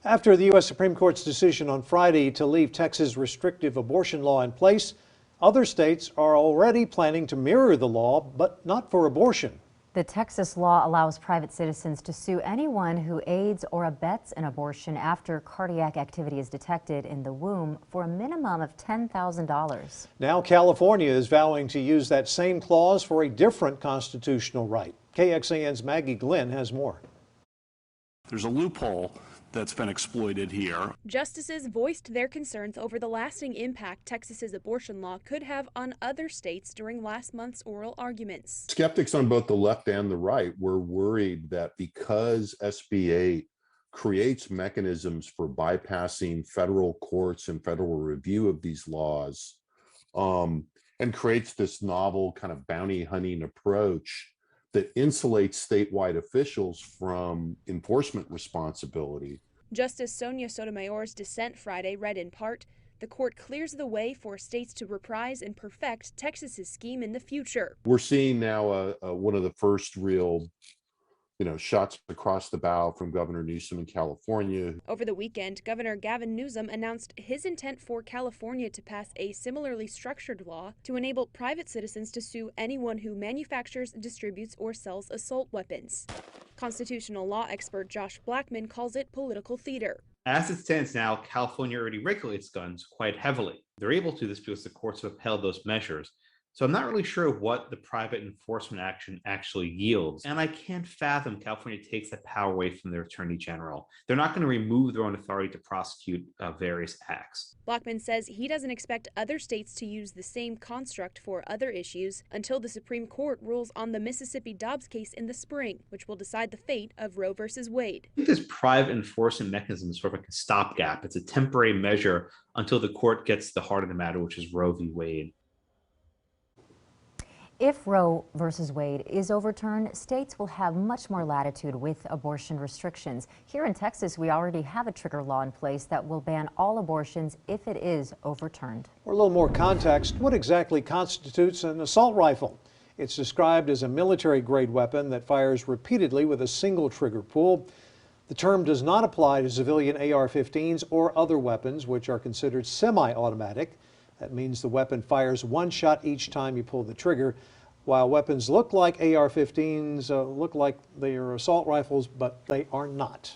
After the U.S. Supreme Court's decision on Friday to leave Texas' restrictive abortion law in place, other states are already planning to mirror the law, but not for abortion. The Texas law allows private citizens to sue anyone who aids or abets an abortion after cardiac activity is detected in the womb for a minimum of $10,000. Now California is vowing to use that same clause for a different constitutional right. KXAN's Maggie Glenn has more. There's a loophole that's been exploited here. Justices voiced their concerns over the lasting impact Texas's abortion law could have on other states during last month's oral arguments. Skeptics on both the left and the right were worried that because SB 8 creates mechanisms for bypassing federal courts and federal review of these laws, and creates this novel kind of bounty hunting approach that insulates statewide officials from enforcement responsibility. Justice Sonia Sotomayor's dissent Friday read in part, "The court clears the way for states to reprise and perfect Texas's scheme in the future." We're seeing now one of the first real shots across the bow from Governor Newsom in California. Over the weekend, Governor Gavin Newsom announced his intent for California to pass a similarly structured law to enable private citizens to sue anyone who manufactures, distributes, or sells assault weapons. Constitutional law expert Josh Blackman calls it political theater. As it stands now, California already regulates guns quite heavily. They're able to do this because the courts have upheld those measures. So I'm not really sure what the private enforcement action actually yields. And I can't fathom California takes that power away from their attorney general. They're not going to remove their own authority to prosecute various acts. Blackman says he doesn't expect other states to use the same construct for other issues until the Supreme Court rules on the Mississippi Dobbs case in the spring, which will decide the fate of Roe versus Wade. I think this private enforcement mechanism is sort of like a stopgap. It's a temporary measure until the court gets to the heart of the matter, which is Roe v. Wade. If Roe versus Wade is overturned, states will have much more latitude with abortion restrictions. Here in Texas, we already have a trigger law in place that will ban all abortions if it is overturned. For a little more context, what exactly constitutes an assault rifle? It's described as a military-grade weapon that fires repeatedly with a single trigger pull. The term does not apply to civilian AR-15s or other weapons, which are considered semi-automatic. That means the weapon fires one shot each time you pull the trigger, while weapons look like AR-15s, look like they are assault rifles, but they are not.